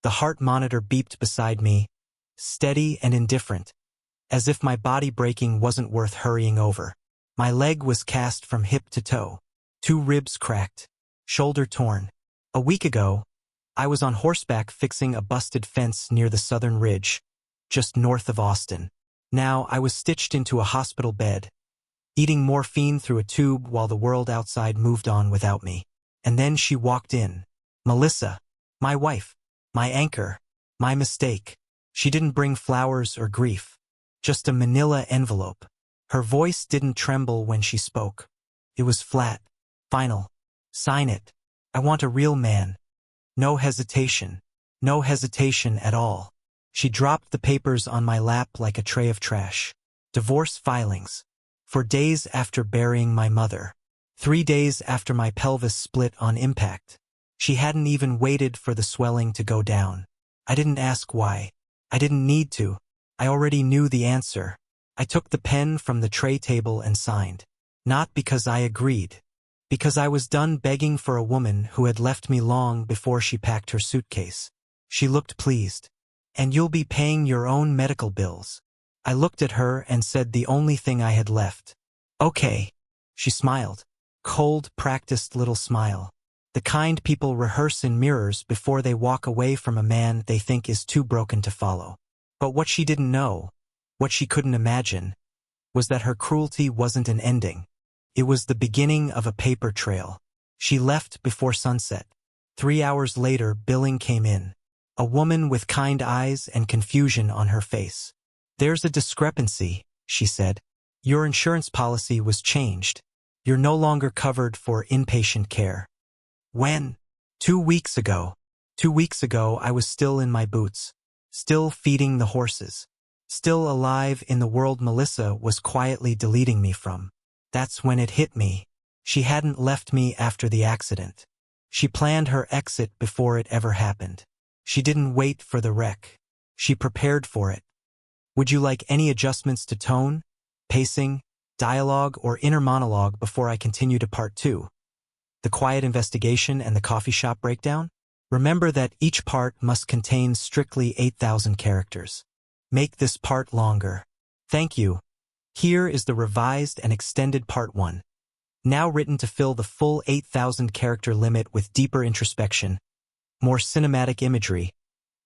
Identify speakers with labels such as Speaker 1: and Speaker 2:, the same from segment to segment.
Speaker 1: The heart monitor beeped beside me, steady and indifferent, as if my body breaking wasn't worth hurrying over. My leg was cast from hip to toe. 2 ribs cracked, shoulder torn. A week ago, I was on horseback fixing a busted fence near the southern ridge, just north of Austin. Now I was stitched into a hospital bed, eating morphine through a tube while the world outside moved on without me. And then she walked in. Melissa, my wife, my anchor, my mistake. She didn't bring flowers or grief, just a manila envelope. Her voice didn't tremble when she spoke. It was flat, final. Sign it. I want a real man. No hesitation. No hesitation at all. She dropped the papers on my lap like a tray of trash. Divorce filings. For days after burying my mother. 3 days after my pelvis split on impact. She hadn't even waited for the swelling to go down. I didn't ask why. I didn't need to. I already knew the answer. I took the pen from the tray table and signed. Not because I agreed. Because I was done begging for a woman who had left me long before she packed her suitcase. She looked pleased. And you'll be paying your own medical bills. I looked at her and said the only thing I had left. Okay. She smiled. Cold, practiced little smile. The kind people rehearse in mirrors before they walk away from a man they think is too broken to follow. But what she didn't know, what she couldn't imagine, was that her cruelty wasn't an ending. It was the beginning of a paper trail. She left before sunset. 3 hours later, billing came in. A woman with kind eyes and confusion on her face. There's a discrepancy, she said. Your insurance policy was changed. You're no longer covered for inpatient care. When? 2 weeks ago. 2 weeks ago, I was still in my boots. Still feeding the horses. Still alive in the world Melissa was quietly deleting me from. That's when it hit me. She hadn't left me after the accident. She planned her exit before it ever happened. She didn't wait for the wreck. She prepared for it. Would you like any adjustments to tone, pacing, dialogue, or inner monologue before I continue to part 2? The quiet investigation and the coffee shop breakdown? Remember that each part must contain strictly 8,000 characters. Make this part longer. Thank you. Here is the revised and extended part 1. Now written to fill the full 8,000 character limit with deeper introspection, more cinematic imagery,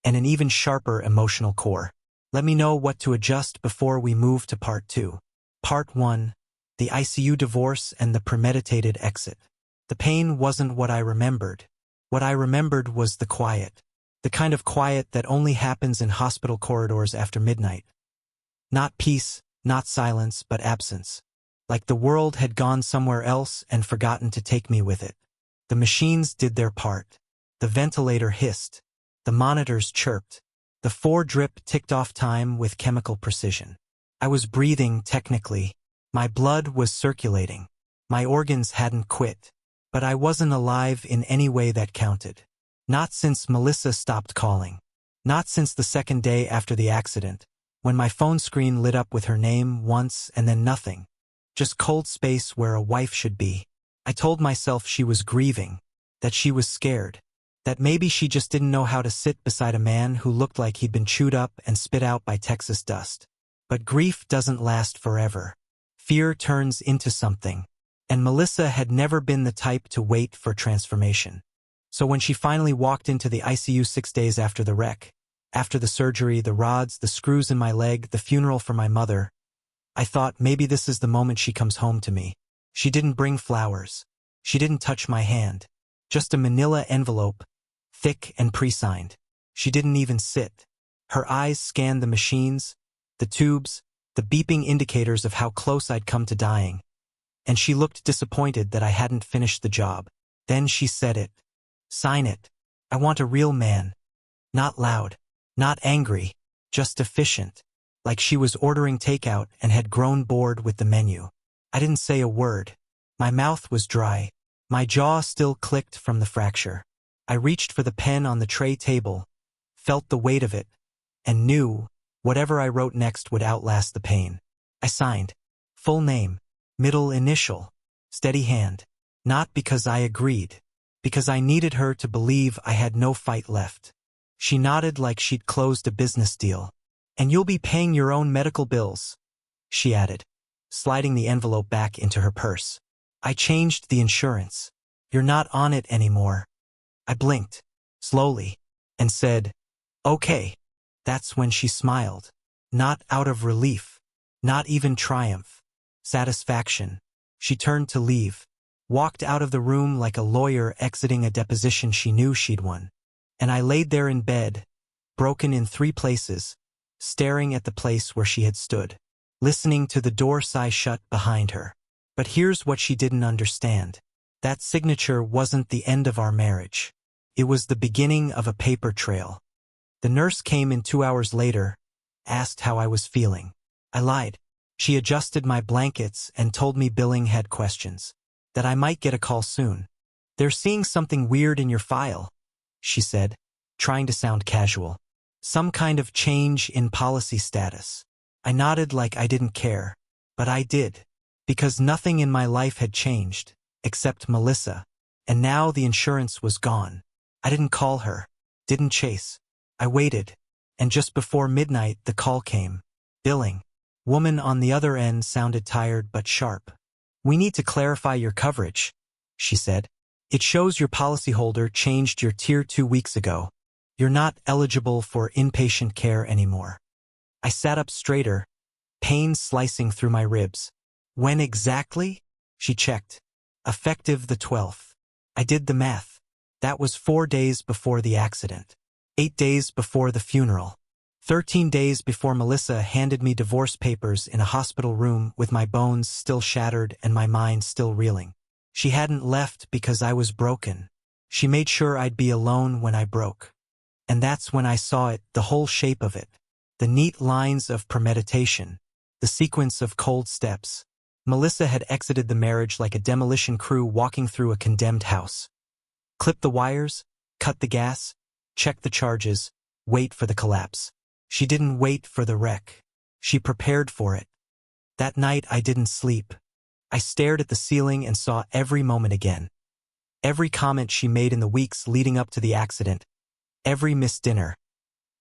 Speaker 1: and an even sharper emotional core. Let me know what to adjust before we move to part 2. Part 1. The ICU divorce and the premeditated exit. The pain wasn't what I remembered. What I remembered was the quiet. The kind of quiet that only happens in hospital corridors after midnight. Not peace, not silence, but absence. Like the world had gone somewhere else and forgotten to take me with it. The machines did their part. The ventilator hissed. The monitors chirped. The 4-drip ticked off time with chemical precision. I was breathing technically. My blood was circulating. My organs hadn't quit. But I wasn't alive in any way that counted. Not since Melissa stopped calling. Not since the second day after the accident, when my phone screen lit up with her name once and then nothing. Just cold space where a wife should be. I told myself she was grieving, that she was scared, that maybe she just didn't know how to sit beside a man who looked like he'd been chewed up and spit out by Texas dust. But grief doesn't last forever. Fear turns into something. And Melissa had never been the type to wait for transformation. So when she finally walked into the ICU 6 days after the wreck, after the surgery, the rods, the screws in my leg, the funeral for my mother, I thought maybe this is the moment she comes home to me. She didn't bring flowers. She didn't touch my hand. Just a manila envelope, thick and pre-signed. She didn't even sit. Her eyes scanned the machines, the tubes, the beeping indicators of how close I'd come to dying. And she looked disappointed that I hadn't finished the job. Then she said it. Sign it. I want a real man. Not loud. Not angry. Just efficient. Like she was ordering takeout and had grown bored with the menu. I didn't say a word. My mouth was dry. My jaw still clicked from the fracture. I reached for the pen on the tray table, felt the weight of it, and knew whatever I wrote next would outlast the pain. I signed. Full name. Middle initial. Steady hand. Not because I agreed. Because I needed her to believe I had no fight left. She nodded like she'd closed a business deal. "And you'll be paying your own medical bills," she added, sliding the envelope back into her purse. "I changed the insurance. You're not on it anymore." I blinked, slowly, and said, "Okay." That's when she smiled. Not out of relief. Not even triumph. Satisfaction. She turned to leave. Walked out of the room like a lawyer exiting a deposition she knew she'd won. And I laid there in bed, broken in 3 places, staring at the place where she had stood, listening to the door sigh shut behind her. But here's what she didn't understand. That signature wasn't the end of our marriage. It was the beginning of a paper trail. The nurse came in 2 hours later, asked how I was feeling. I lied. She adjusted my blankets and told me billing had questions, that I might get a call soon. "They're seeing something weird in your file," she said, trying to sound casual. "Some kind of change in policy status." I nodded like I didn't care, but I did, because nothing in my life had changed, except Melissa, and now the insurance was gone. I didn't call her, didn't chase. I waited, and just before midnight the call came. Billing. Woman on the other end sounded tired but sharp. "We need to clarify your coverage," she said. "It shows your policyholder changed your Tier 2 weeks ago. You're not eligible for inpatient care anymore." I sat up straighter, pain slicing through my ribs. "When exactly?" She checked. "Effective the 12th. I did the math. That was 4 days before the accident. 8 days before the funeral. 13 days before Melissa handed me divorce papers in a hospital room with my bones still shattered and my mind still reeling. She hadn't left because I was broken. She made sure I'd be alone when I broke. And that's when I saw it, the whole shape of it. The neat lines of premeditation. The sequence of cold steps. Melissa had exited the marriage like a demolition crew walking through a condemned house. Clip the wires, cut the gas, check the charges, wait for the collapse. She didn't wait for the wreck. She prepared for it. That night I didn't sleep. I stared at the ceiling and saw every moment again. Every comment she made in the weeks leading up to the accident. Every missed dinner.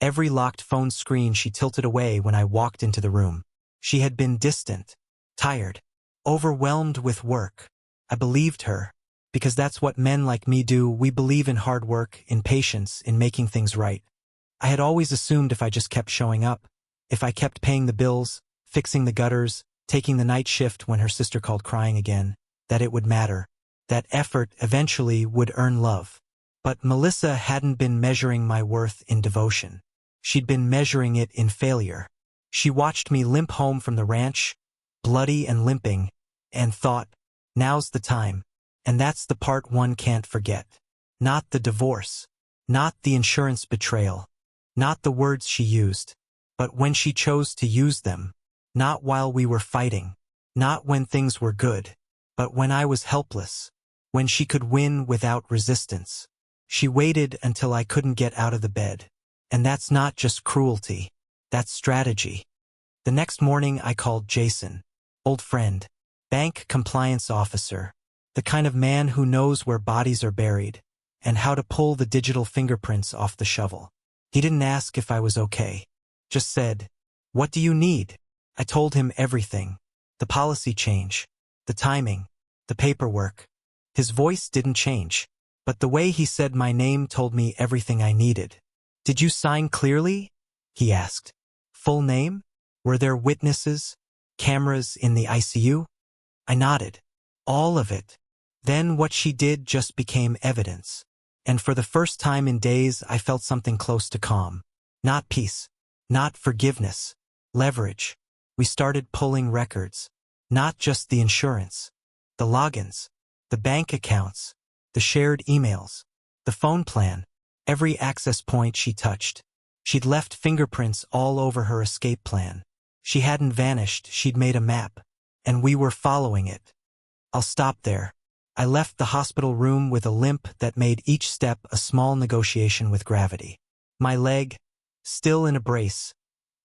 Speaker 1: Every locked phone screen she tilted away when I walked into the room. She had been distant, tired, overwhelmed with work. I believed her, because that's what men like me do. We believe in hard work, in patience, in making things right. I had always assumed if I just kept showing up, if I kept paying the bills, fixing the gutters, taking the night shift when her sister called crying again, that it would matter, that effort eventually would earn love. But Melissa hadn't been measuring my worth in devotion. She'd been measuring it in failure. She watched me limp home from the ranch, bloody and limping, and thought, now's the time. And that's the part one can't forget. Not the divorce. Not the insurance betrayal. Not the words she used. But when she chose to use them. Not while we were fighting. Not when things were good. But when I was helpless. When she could win without resistance. She waited until I couldn't get out of the bed. And that's not just cruelty. That's strategy. The next morning I called Jason. Old friend. Bank compliance officer. The kind of man who knows where bodies are buried. And how to pull the digital fingerprints off the shovel. He didn't ask if I was okay. Just said, "What do you need?" I told him everything. The policy change. The timing. The paperwork. His voice didn't change. But the way he said my name told me everything I needed. "Did you sign clearly?" he asked. "Full name? Were there witnesses? Cameras in the ICU?" I nodded. All of it. Then what she did just became evidence. And for the first time in days I felt something close to calm. Not peace. Not forgiveness. Leverage. We started pulling records. Not just the insurance. The logins. The bank accounts. The shared emails. The phone plan. Every access point she touched. She'd left fingerprints all over her escape plan. She hadn't vanished, she'd made a map. And we were following it. I'll stop there. I left the hospital room with a limp that made each step a small negotiation with gravity. My leg, still in a brace,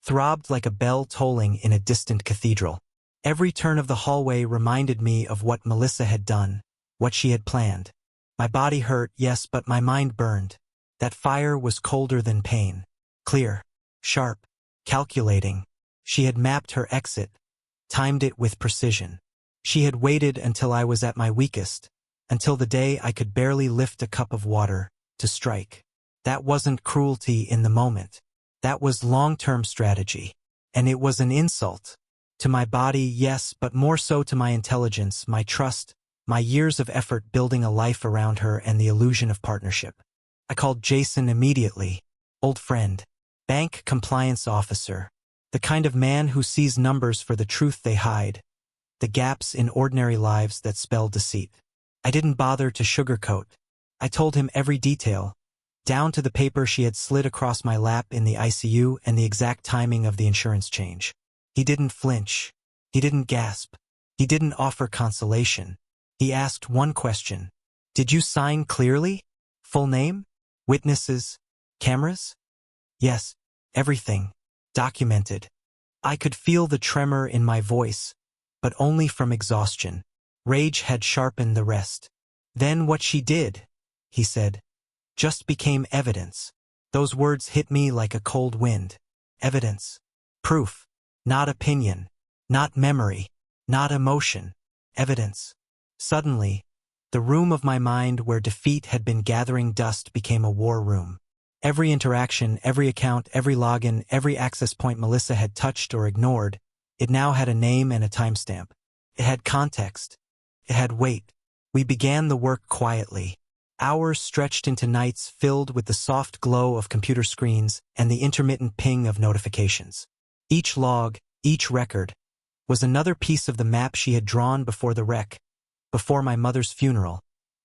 Speaker 1: throbbed like a bell tolling in a distant cathedral. Every turn of the hallway reminded me of what Melissa had done, what she had planned. My body hurt, yes, but my mind burned. That fire was colder than pain. Clear, sharp, calculating. She had mapped her exit, timed it with precision. She had waited until I was at my weakest, until the day I could barely lift a cup of water, to strike. That wasn't cruelty in the moment. That was long-term strategy. And it was an insult. To my body, yes, but more so to my intelligence, my trust, my years of effort building a life around her and the illusion of partnership. I called Jason immediately. Old friend. Bank compliance officer. The kind of man who sees numbers for the truth they hide. The gaps in ordinary lives that spell deceit. I didn't bother to sugarcoat. I told him every detail, down to the paper she had slid across my lap in the ICU and the exact timing of the insurance change. He didn't flinch. He didn't gasp. He didn't offer consolation. He asked one question. Did you sign clearly? Full name? Witnesses? Cameras? Yes, everything. Documented. I could feel the tremor in my voice, but only from exhaustion. Rage had sharpened the rest. Then what she did, he said, just became evidence. Those words hit me like a cold wind. Evidence. Proof. Not opinion. Not memory. Not emotion. Evidence. Suddenly, the room of my mind where defeat had been gathering dust became a war room. Every interaction, every account, every login, every access point Melissa had touched or ignored, it now had a name and a timestamp. It had context. It had weight. We began the work quietly. Hours stretched into nights filled with the soft glow of computer screens and the intermittent ping of notifications. Each log, each record, was another piece of the map she had drawn before the wreck, before my mother's funeral,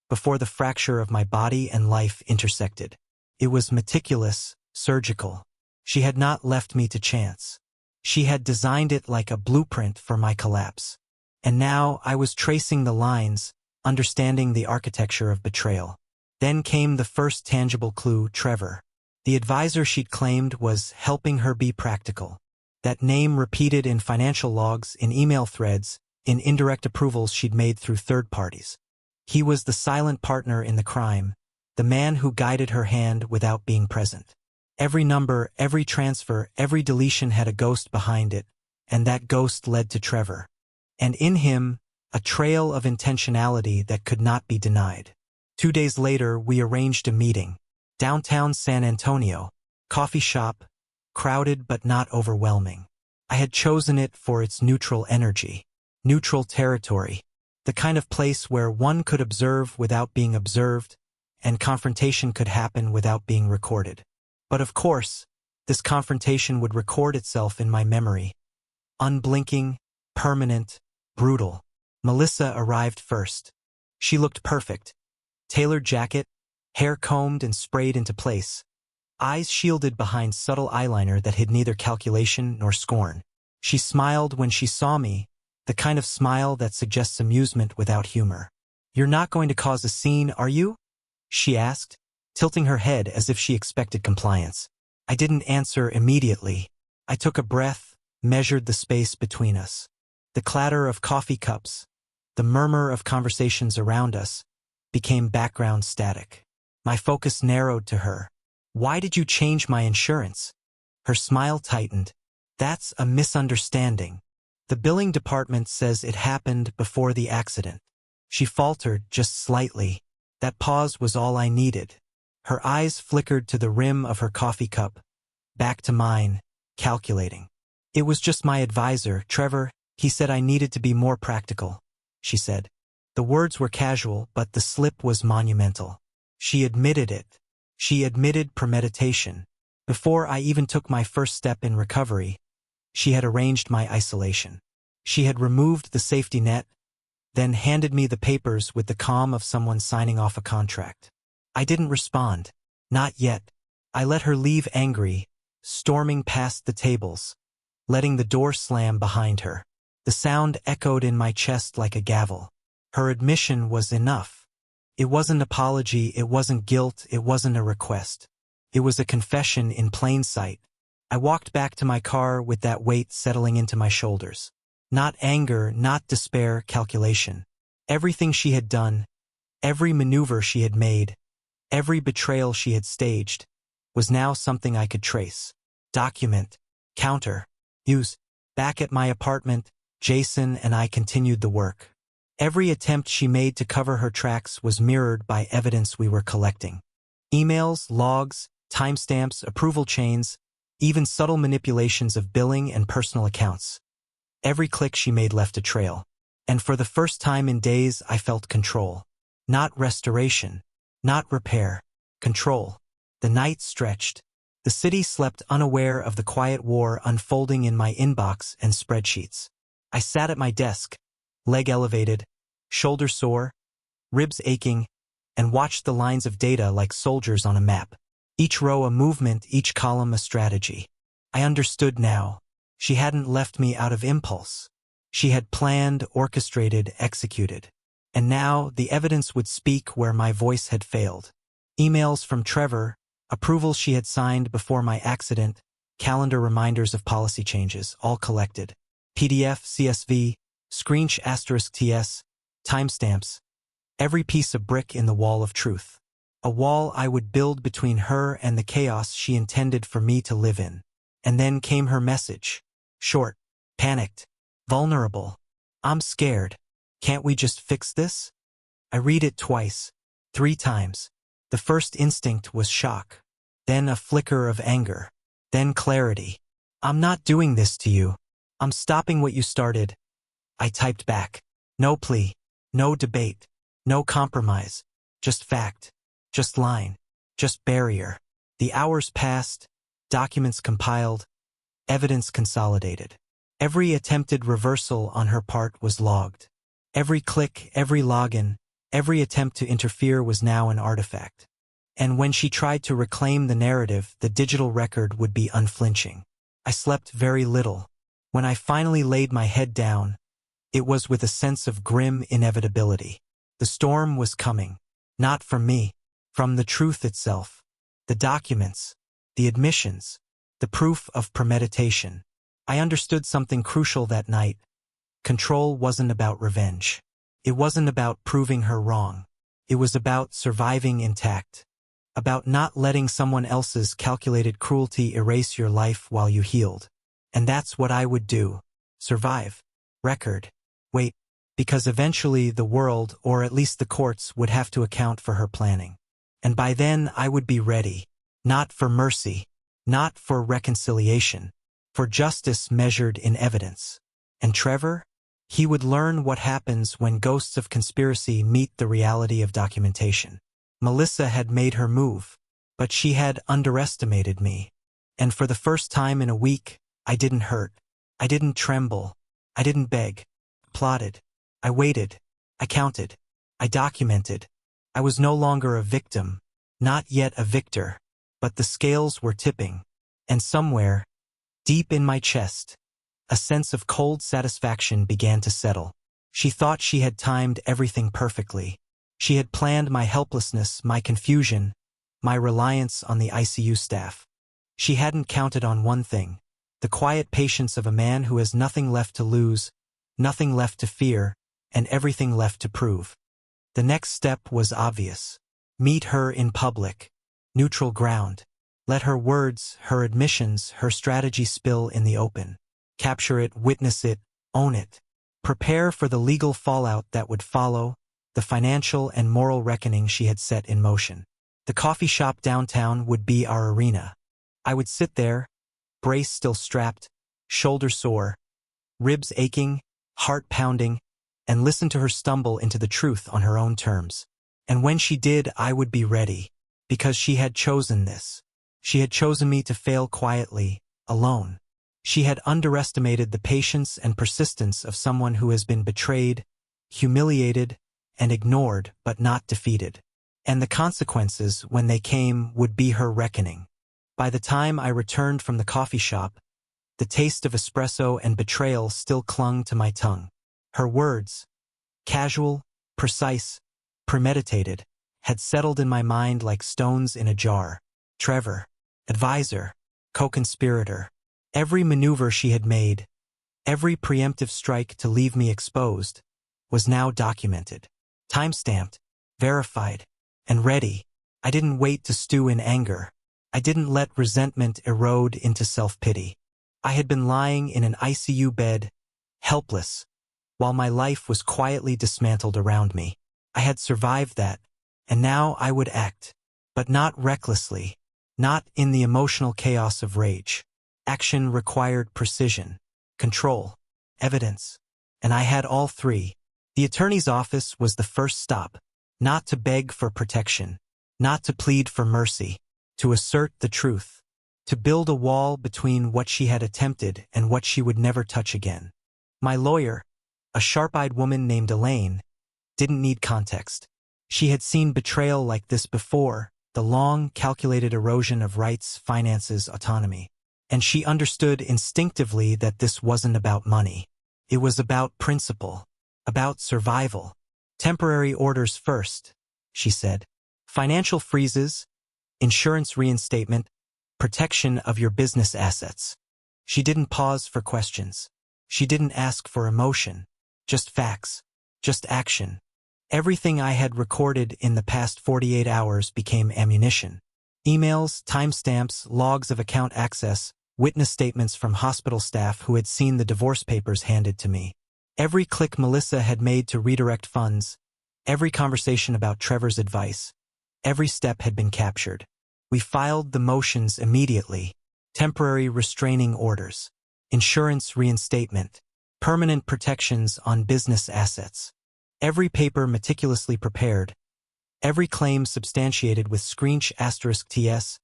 Speaker 1: before the fracture of my body and life intersected. It was meticulous, surgical. She had not left me to chance. She had designed it like a blueprint for my collapse. And now I was tracing the lines, understanding the architecture of betrayal. Then came the first tangible clue, Trevor. The advisor she'd claimed was helping her be practical. That name repeated in financial logs, in email threads, in indirect approvals she'd made through third parties. He was the silent partner in the crime, the man who guided her hand without being present. Every number, every transfer, every deletion had a ghost behind it, and that ghost led to Trevor. And in him, a trail of intentionality that could not be denied. 2 days later, we arranged a meeting. Downtown San Antonio. Coffee shop. Crowded but not overwhelming. I had chosen it for its neutral energy. Neutral territory. The kind of place where one could observe without being observed, and confrontation could happen without being recorded. But of course, this confrontation would record itself in my memory. Unblinking, permanent, brutal. Melissa arrived first. She looked perfect. Tailored jacket, hair combed and sprayed into place. Eyes shielded behind subtle eyeliner that hid neither calculation nor scorn. She smiled when she saw me, the kind of smile that suggests amusement without humor. "You're not going to cause a scene, are you?" she asked, tilting her head as if she expected compliance. I didn't answer immediately. I took a breath, measured the space between us. The clatter of coffee cups, the murmur of conversations around us, became background static. My focus narrowed to her. "Why did you change my insurance?" Her smile tightened. "That's a misunderstanding. The billing department says it happened before the accident." She faltered just slightly. That pause was all I needed. Her eyes flickered to the rim of her coffee cup, back to mine, calculating. "It was just my advisor, Trevor. He said I needed to be more practical," she said. The words were casual, but the slip was monumental. She admitted it. She admitted premeditation. Before I even took my first step in recovery, she had arranged my isolation. She had removed the safety net, then handed me the papers with the calm of someone signing off a contract. I didn't respond. Not yet. I let her leave angry, storming past the tables, letting the door slam behind her. The sound echoed in my chest like a gavel. Her admission was enough. It wasn't apology, it wasn't guilt, it wasn't a request. It was a confession in plain sight. I walked back to my car with that weight settling into my shoulders. Not anger, not despair, calculation. Everything she had done, every maneuver she had made, Every betrayal she had staged was now something I could trace, document, counter, use. Back at my apartment, Jason and I continued the work. Every attempt she made to cover her tracks was mirrored by evidence we were collecting. Emails, logs, timestamps, approval chains, even subtle manipulations of billing and personal accounts. Every click she made left a trail. And for the first time in days, I felt control. Not restoration, not repair, control. The night stretched. The city slept unaware of the quiet war unfolding in my inbox and spreadsheets. I sat at my desk, leg elevated, shoulder sore, ribs aching, and watched the lines of data like soldiers on a map. Each row a movement, each column a strategy. I understood now. She hadn't left me out of impulse. She had planned, orchestrated, executed. And now the evidence would speak where my voice had failed. Emails from Trevor, approvals she had signed before my accident, calendar reminders of policy changes, all collected. PDF, CSV, screensh *TS, timestamps. Every piece of brick in the wall of truth. A wall I would build between her and the chaos she intended for me to live in. And then came her message. Short, panicked, vulnerable. I'm scared. Can't we just fix this? I read it twice, 3 times. The first instinct was shock. Then a flicker of anger. Then clarity. I'm not doing this to you. I'm stopping what you started. I typed back. No plea. No debate. No compromise. Just fact. Just line. Just barrier. The hours passed. Documents compiled. Evidence consolidated. Every attempted reversal on her part was logged. Every click, every login, every attempt to interfere was now an artifact. And when she tried to reclaim the narrative, the digital record would be unflinching. I slept very little. When I finally laid my head down, it was with a sense of grim inevitability. The storm was coming. Not from me. From the truth itself. The documents. The admissions. The proof of premeditation. I understood something crucial that night. Control wasn't about revenge. It wasn't about proving her wrong. It was about surviving intact. About not letting someone else's calculated cruelty erase your life while you healed. And that's what I would do. Survive. Record. Wait. Because eventually the world, or at least the courts, would have to account for her planning. And by then I would be ready. Not for mercy. Not for reconciliation. For justice measured in evidence. And Trevor? He would learn what happens when ghosts of conspiracy meet the reality of documentation. Melissa had made her move, but she had underestimated me. And for the first time in a week, I didn't hurt. I didn't tremble. I didn't beg. Plotted. I waited. I counted. I documented. I was no longer a victim, not yet a victor, but the scales were tipping. And somewhere, deep in my chest, a sense of cold satisfaction began to settle. She thought she had timed everything perfectly. She had planned my helplessness, my confusion, my reliance on the ICU staff. She hadn't counted on one thing, the quiet patience of a man who has nothing left to lose, nothing left to fear, and everything left to prove. The next step was obvious. Meet her in public. Neutral ground. Let her words, her admissions, her strategy spill in the open. Capture it, witness it, own it. Prepare for the legal fallout that would follow, the financial and moral reckoning she had set in motion. The coffee shop downtown would be our arena. I would sit there, brace still strapped, shoulder sore, ribs aching, heart pounding, and listen to her stumble into the truth on her own terms. And when she did, I would be ready, because she had chosen this. She had chosen me to fail quietly, alone. She had underestimated the patience and persistence of someone who has been betrayed, humiliated, and ignored but not defeated. And the consequences, when they came, would be her reckoning. By the time I returned from the coffee shop, the taste of espresso and betrayal still clung to my tongue. Her words, casual, precise, premeditated, had settled in my mind like stones in a jar. Trevor, advisor, co-conspirator. Every maneuver she had made, every preemptive strike to leave me exposed, was now documented, timestamped, verified, and ready. I didn't wait to stew in anger. I didn't let resentment erode into self-pity. I had been lying in an ICU bed, helpless, while my life was quietly dismantled around me. I had survived that, and now I would act, but not recklessly, not in the emotional chaos of rage. Action required precision, control, evidence, and I had all three. The attorney's office was the first stop, not to beg for protection, not to plead for mercy, to assert the truth, to build a wall between what she had attempted and what she would never touch again. My lawyer, a sharp-eyed woman named Elaine, didn't need context. She had seen betrayal like this before, the long, calculated erosion of rights, finances, autonomy. And she understood instinctively that this wasn't about money. It was about principle, about survival. Temporary orders first, she said. Financial freezes, insurance reinstatement, protection of your business assets. She didn't pause for questions. She didn't ask for emotion, just facts, just action. Everything I had recorded in the past 48 hours became ammunition. Emails, timestamps, logs of account access, witness statements from hospital staff who had seen the divorce papers handed to me. Every click Melissa had made to redirect funds, every conversation about Trevor's advice, every step had been captured. We filed the motions immediately. Temporary restraining orders, insurance reinstatement, permanent protections on business assets. Every paper meticulously prepared, every claim substantiated with *TS,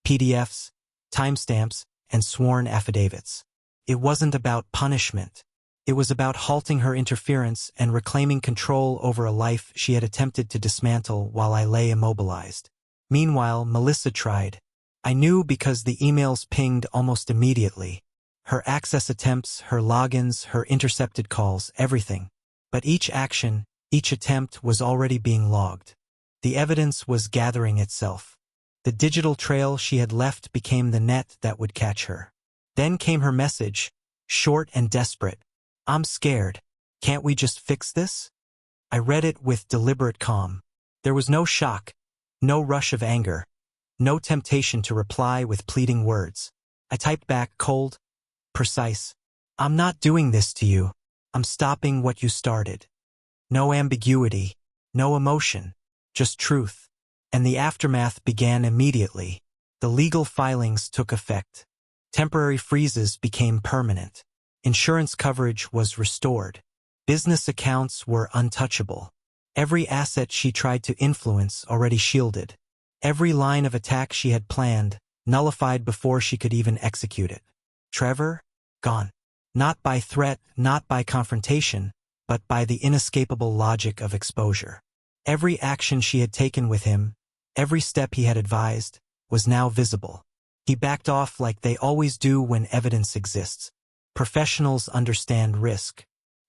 Speaker 1: PDFs, timestamps, and sworn affidavits. It wasn't about punishment. It was about halting her interference and reclaiming control over a life she had attempted to dismantle while I lay immobilized. Meanwhile, Melissa tried. I knew because the emails pinged almost immediately. Her access attempts, her logins, her intercepted calls, everything. But each action, each attempt was already being logged. The evidence was gathering itself. The digital trail she had left became the net that would catch her. Then came her message, short and desperate. I'm scared. Can't we just fix this? I read it with deliberate calm. There was no shock, no rush of anger, no temptation to reply with pleading words. I typed back cold, precise. I'm not doing this to you. I'm stopping what you started. No ambiguity, no emotion, just truth. And the aftermath began immediately. The legal filings took effect. Temporary freezes became permanent. Insurance coverage was restored. Business accounts were untouchable. Every asset she tried to influence already shielded. Every line of attack she had planned, nullified before she could even execute it. Trevor? Gone. Not by threat, not by confrontation, but by the inescapable logic of exposure. Every action she had taken with him, every step he had advised, was now visible. He backed off like they always do when evidence exists. Professionals understand risk.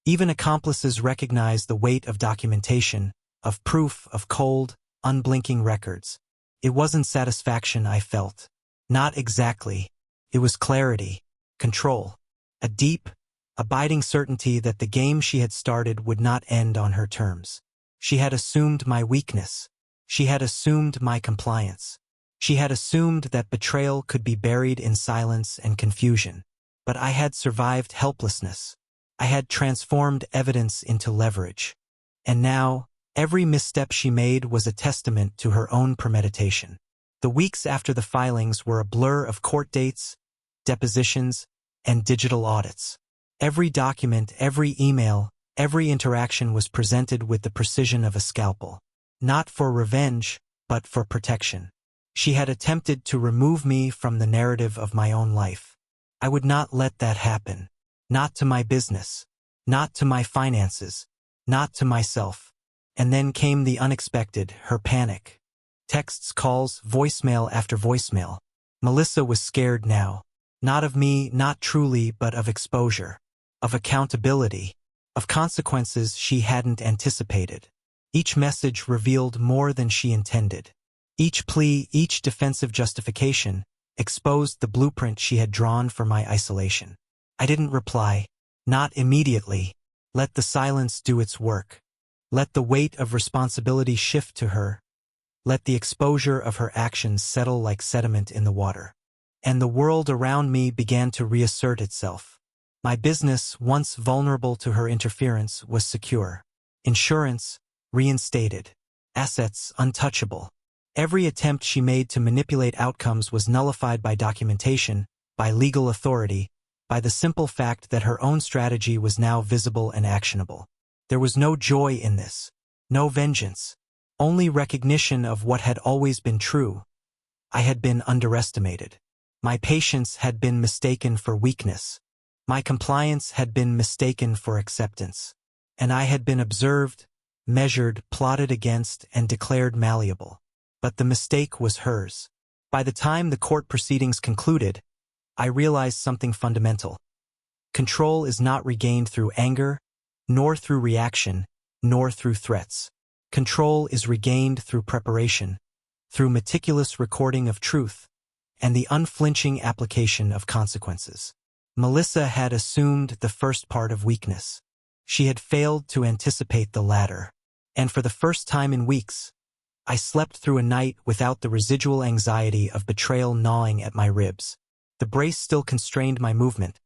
Speaker 1: Even accomplices recognize the weight of documentation, of proof, of cold, unblinking records. It wasn't satisfaction I felt. Not exactly. It was clarity, control, a deep, abiding certainty that the game she had started would not end on her terms. She had assumed my weakness. She had assumed my compliance. She had assumed that betrayal could be buried in silence and confusion. But I had survived helplessness. I had transformed evidence into leverage. And now, every misstep she made was a testament to her own premeditation. The weeks after the filings were a blur of court dates, depositions, and digital audits. Every document, every email, every interaction was presented with the precision of a scalpel. Not for revenge, but for protection. She had attempted to remove me from the narrative of my own life. I would not let that happen. Not to my business. Not to my finances. Not to myself. And then came the unexpected, her panic. Texts, calls, voicemail after voicemail. Melissa was scared now. Not of me, not truly, but of exposure. Of accountability. Of consequences she hadn't anticipated. Each message revealed more than she intended. Each plea, each defensive justification, exposed the blueprint she had drawn for my isolation. I didn't reply. Not immediately. Let the silence do its work. Let the weight of responsibility shift to her. let the exposure of her actions settle like sediment in the water. And the world around me began to reassert itself. My business, once vulnerable to her interference, was secure. Insurance, reinstated. Assets, untouchable. Every attempt she made to manipulate outcomes was nullified by documentation, by legal authority, by the simple fact that her own strategy was now visible and actionable. There was no joy in this, no vengeance, only recognition of what had always been true. I had been underestimated. My patience had been mistaken for weakness. My compliance had been mistaken for acceptance. And I had been observed, measured, plotted against, and declared malleable. But the mistake was hers. By the time the court proceedings concluded, I realized something fundamental. Control is not regained through anger, nor through reaction, nor through threats. Control is regained through preparation, through meticulous recording of truth, and the unflinching application of consequences. Melissa had assumed the first part of weakness. She had failed to anticipate the latter. And for the first time in weeks, I slept through a night without the residual anxiety of betrayal gnawing at my ribs. The brace still constrained my movement.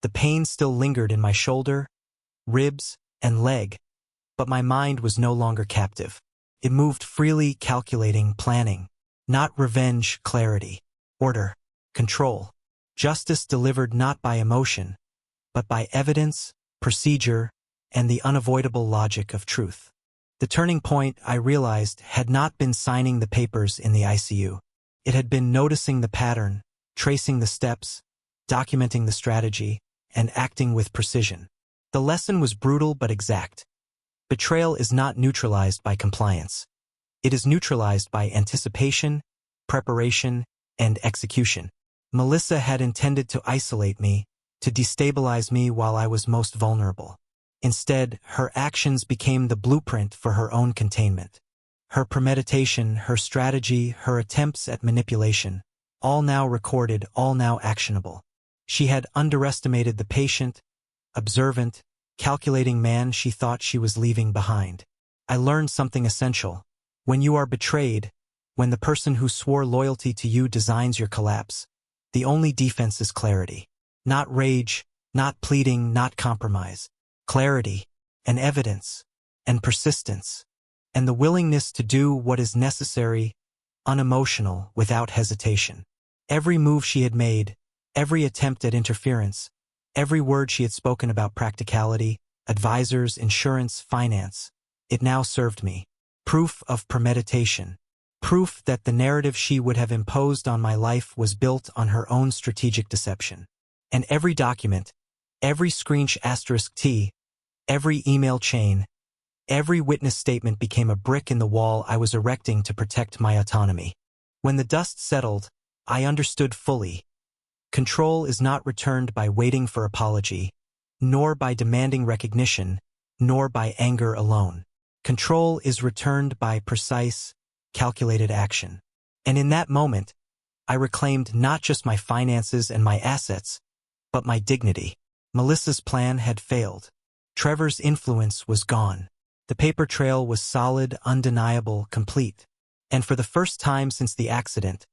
Speaker 1: The pain still lingered in my shoulder, ribs, and leg, but my mind was no longer captive. It moved freely, calculating, planning. Not revenge, clarity. Order, control. Justice delivered not by emotion, but by evidence, procedure, and the unavoidable logic of truth. The turning point, I realized, had not been signing the papers in the ICU. It had been noticing the pattern, tracing the steps, documenting the strategy, and acting with precision. The lesson was brutal but exact. Betrayal is not neutralized by compliance. It is neutralized by anticipation, preparation, and execution. Melissa had intended to isolate me, to destabilize me while I was most vulnerable. Instead, her actions became the blueprint for her own containment. Her premeditation, her strategy, her attempts at manipulation, all now recorded, all now actionable. She had underestimated the patient, observant, calculating man she thought she was leaving behind. I learned something essential. When you are betrayed, when the person who swore loyalty to you designs your collapse, the only defense is clarity. Not rage, not pleading, not compromise. Clarity, and evidence, and persistence, and the willingness to do what is necessary, unemotional, without hesitation. Every move she had made, every attempt at interference, every word she had spoken about practicality, advisors, insurance, finance, it now served me. Proof of premeditation. Proof that the narrative she would have imposed on my life was built on her own strategic deception. And every document, every screenshot *T, every email chain, every witness statement became a brick in the wall I was erecting to protect my autonomy. When the dust settled, I understood fully. Control is not returned by waiting for apology, nor by demanding recognition, nor by anger alone. Control is returned by precise, calculated action. And in that moment, I reclaimed not just my finances and my assets, but my dignity. Melissa's plan had failed. Trevor's influence was gone. The paper trail was solid, undeniable, complete. And for the first time since the accident,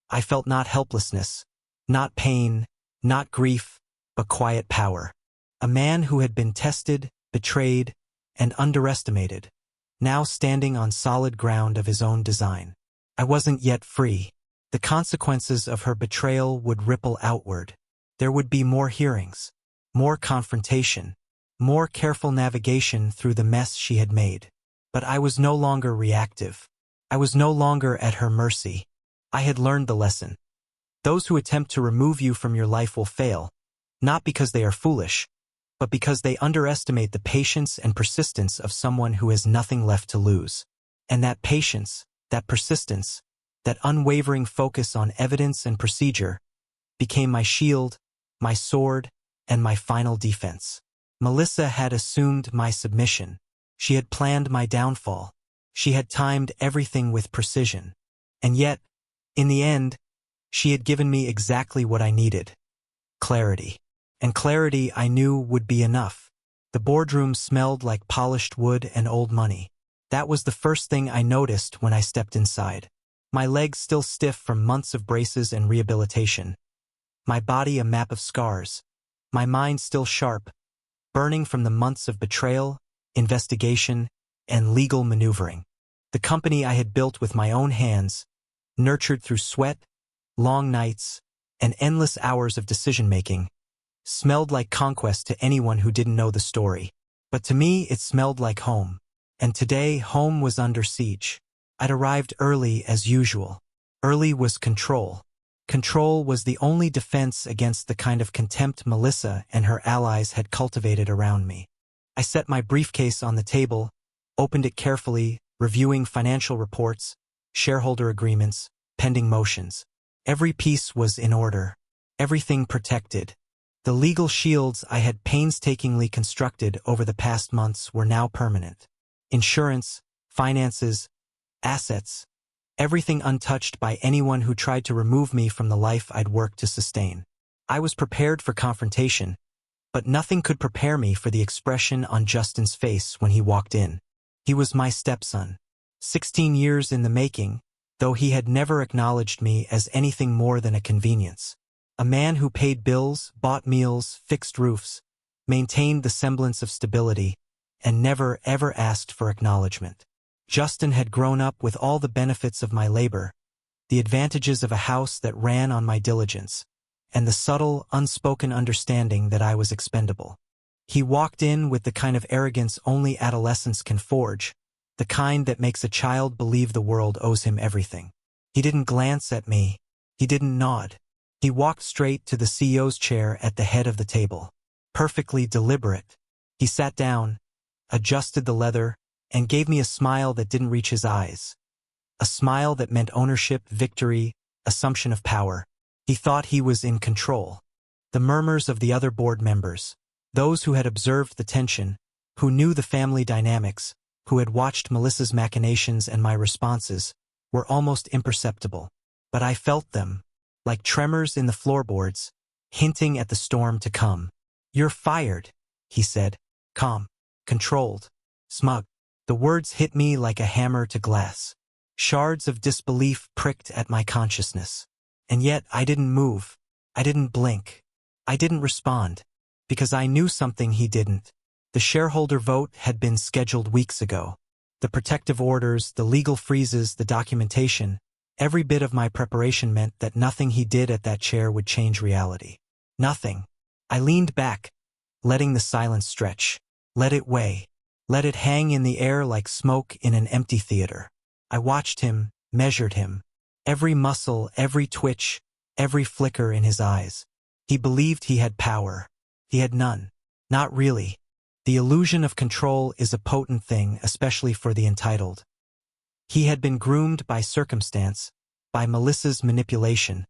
Speaker 1: I felt not helplessness, not pain, not grief, but quiet power. A man who had been tested, betrayed, and underestimated, now standing on solid ground of his own design. I wasn't yet free. The consequences of her betrayal would ripple outward. There would be more hearings, more confrontation, more careful navigation through the mess she had made. But I was no longer reactive. I was no longer at her mercy. I had learned the lesson. Those who attempt to remove you from your life will fail, not because they are foolish, but because they underestimate the patience and persistence of someone who has nothing left to lose. And that patience, that persistence, that unwavering focus on evidence and procedure became my shield, my sword, and my final defense. Melissa had assumed my submission. She had planned my downfall. She had timed everything with precision. And yet, in the end, she had given me exactly what I needed. Clarity. And clarity I knew would be enough. The boardroom smelled like polished wood and old money. That was the first thing I noticed when I stepped inside. My legs still stiff from months of braces and rehabilitation. My body a map of scars. My mind still sharp, burning from the months of betrayal, investigation, and legal maneuvering. The company I had built with my own hands, nurtured through sweat, long nights, and endless hours of decision-making, smelled like conquest to anyone who didn't know the story. But to me, it smelled like home. And today, home was under siege. I'd arrived early as usual. Early was control. Control was the only defense against the kind of contempt Melissa and her allies had cultivated around me. I set my briefcase on the table, opened it carefully, reviewing financial reports, shareholder agreements, pending motions. Every piece was in order. Everything protected. The legal shields I had painstakingly constructed over the past months were now permanent. Insurance, finances, assets, everything untouched by anyone who tried to remove me from the life I'd worked to sustain. I was prepared for confrontation, but nothing could prepare me for the expression on Justin's face when he walked in. He was my stepson, 16 years in the making, though he had never acknowledged me as anything more than a convenience. A man who paid bills, bought meals, fixed roofs, maintained the semblance of stability, and never ever asked for acknowledgement. Justin had grown up with all the benefits of my labor, the advantages of a house that ran on my diligence, and the subtle, unspoken understanding that I was expendable. He walked in with the kind of arrogance only adolescence can forge, the kind that makes a child believe the world owes him everything. He didn't glance at me. He didn't nod. He walked straight to the CEO's chair at the head of the table. Perfectly deliberate. He sat down, adjusted the leather, and gave me a smile that didn't reach his eyes. A smile that meant ownership, victory, assumption of power. He thought he was in control. The murmurs of the other board members, those who had observed the tension, who knew the family dynamics, who had watched Melissa's machinations and my responses, were almost imperceptible. But I felt them, like tremors in the floorboards, hinting at the storm to come. "You're fired," he said, calm, controlled, smug. The words hit me like a hammer to glass. Shards of disbelief pricked at my consciousness. And yet I didn't move. I didn't blink. I didn't respond. Because I knew something he didn't. The shareholder vote had been scheduled weeks ago. The protective orders, the legal freezes, the documentation, every bit of my preparation meant that nothing he did at that chair would change reality. Nothing. I leaned back, letting the silence stretch. Let it weigh. Let it hang in the air like smoke in an empty theater. I watched him, measured him. Every muscle, every twitch, every flicker in his eyes. He believed he had power. He had none. Not really. The illusion of control is a potent thing, especially for the entitled. He had been groomed by circumstance, by Melissa's manipulation,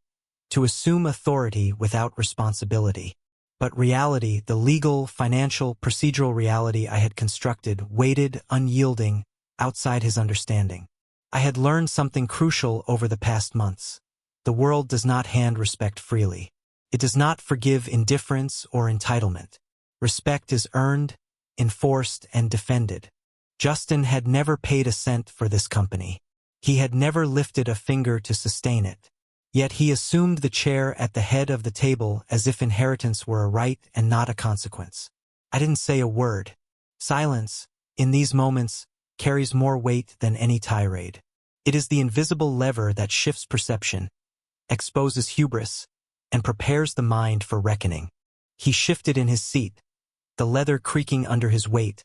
Speaker 1: to assume authority without responsibility. But reality, the legal, financial, procedural reality I had constructed, waited, unyielding, outside his understanding. I had learned something crucial over the past months. The world does not hand respect freely. It does not forgive indifference or entitlement. Respect is earned, enforced, and defended. Justin had never paid a cent for this company. He had never lifted a finger to sustain it. Yet he assumed the chair at the head of the table as if inheritance were a right and not a consequence. I didn't say a word. Silence, in these moments, carries more weight than any tirade. It is the invisible lever that shifts perception, exposes hubris, and prepares the mind for reckoning. He shifted in his seat, the leather creaking under his weight,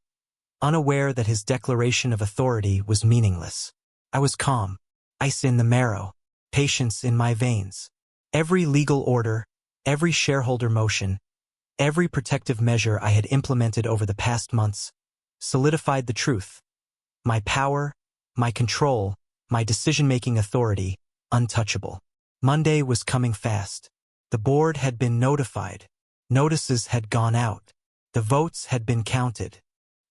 Speaker 1: unaware that his declaration of authority was meaningless. I was calm, ice in the marrow, patience in my veins. Every legal order, every shareholder motion, every protective measure I had implemented over the past months solidified the truth. My power, my control, my decision-making authority, untouchable. Monday was coming fast. The board had been notified. Notices had gone out. The votes had been counted.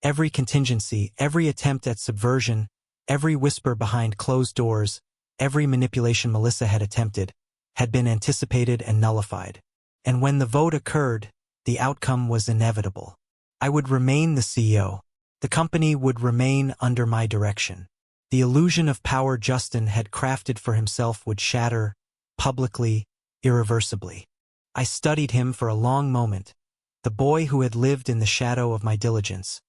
Speaker 1: Every contingency, every attempt at subversion, every whisper behind closed doors, every manipulation Melissa had attempted, had been anticipated and nullified. And when the vote occurred, the outcome was inevitable. I would remain the CEO. The company would remain under my direction. The illusion of power Justin had crafted for himself would shatter, publicly, irreversibly. I studied him for a long moment, the boy who had lived in the shadow of my diligence,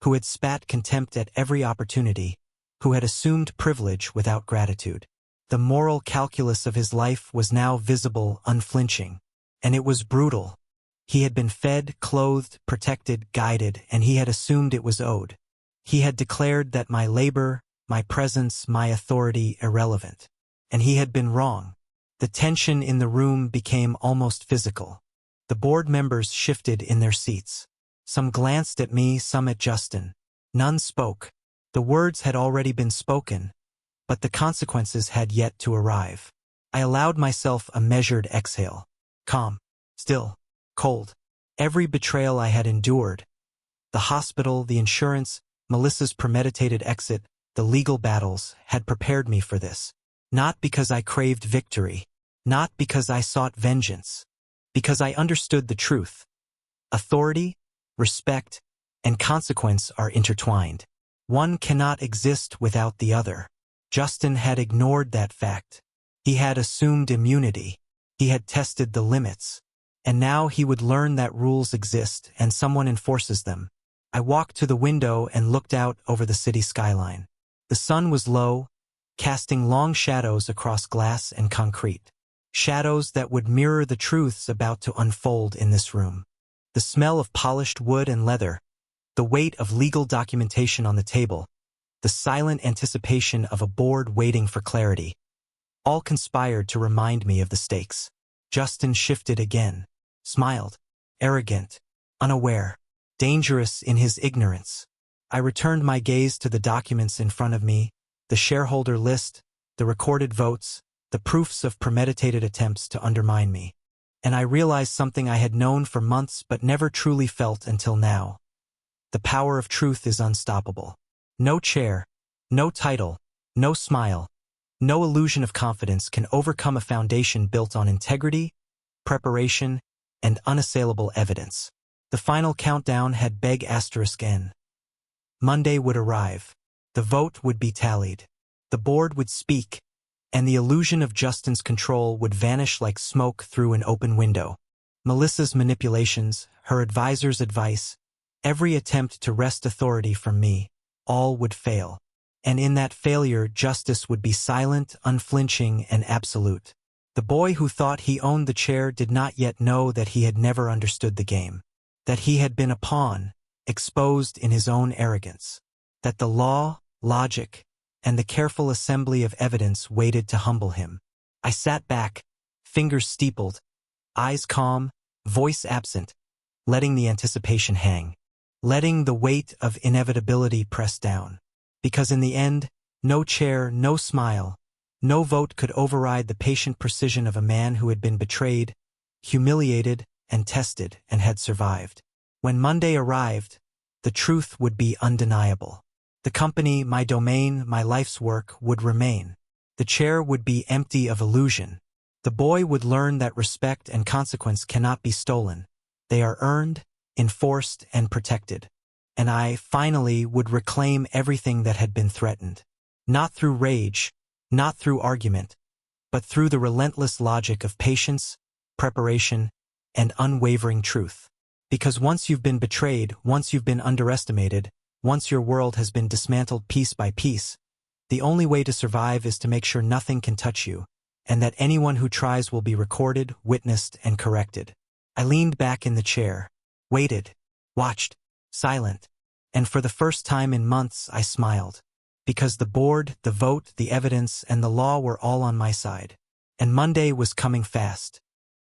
Speaker 1: who had spat contempt at every opportunity, who had assumed privilege without gratitude. The moral calculus of his life was now visible, unflinching. And it was brutal. He had been fed, clothed, protected, guided, and he had assumed it was owed. He had declared that my labor, my presence, my authority irrelevant. And he had been wrong. The tension in the room became almost physical. The board members shifted in their seats. Some glanced at me, some at Justin. None spoke. The words had already been spoken, but the consequences had yet to arrive. I allowed myself a measured exhale. Calm, still, cold. Every betrayal I had endured, the hospital, the insurance, Melissa's premeditated exit, the legal battles, had prepared me for this. Not because I craved victory, not because I sought vengeance, because I understood the truth. Authority, respect, and consequence are intertwined. One cannot exist without the other. Justin had ignored that fact. He had assumed immunity. He had tested the limits. And now he would learn that rules exist and someone enforces them. I walked to the window and looked out over the city skyline. The sun was low, casting long shadows across glass and concrete. Shadows that would mirror the truths about to unfold in this room. The smell of polished wood and leather, the weight of legal documentation on the table, the silent anticipation of a board waiting for clarity, all conspired to remind me of the stakes. Justin shifted again, smiled, arrogant, unaware, dangerous in his ignorance. I returned my gaze to the documents in front of me, the shareholder list, the recorded votes, the proofs of premeditated attempts to undermine me. And I realized something I had known for months but never truly felt until now. The power of truth is unstoppable. No chair, no title, no smile, no illusion of confidence can overcome a foundation built on integrity, preparation, and unassailable evidence. The final countdown had big *N. Monday would arrive. The vote would be tallied. The board would speak, and the illusion of Justin's control would vanish like smoke through an open window. Melissa's manipulations, her advisor's advice, every attempt to wrest authority from me, all would fail. And in that failure, justice would be silent, unflinching, and absolute. The boy who thought he owned the chair did not yet know that he had never understood the game, that he had been a pawn, exposed in his own arrogance, that the law, logic, and the careful assembly of evidence waited to humble him. I sat back, fingers steepled, eyes calm, voice absent, letting the anticipation hang, letting the weight of inevitability press down. Because in the end, no chair, no smile, no vote could override the patient precision of a man who had been betrayed, humiliated, and tested, and had survived. When Monday arrived, the truth would be undeniable. The company, my domain, my life's work would remain. The chair would be empty of illusion. The boy would learn that respect and consequence cannot be stolen. They are earned, enforced, and protected. And I, finally, would reclaim everything that had been threatened. Not through rage, not through argument, but through the relentless logic of patience, preparation, and unwavering truth. Because once you've been betrayed, once you've been underestimated, once your world has been dismantled piece by piece, the only way to survive is to make sure nothing can touch you, and that anyone who tries will be recorded, witnessed, and corrected. I leaned back in the chair, waited, watched, silent, and for the first time in months I smiled, because the board, the vote, the evidence, and the law were all on my side. And Monday was coming fast.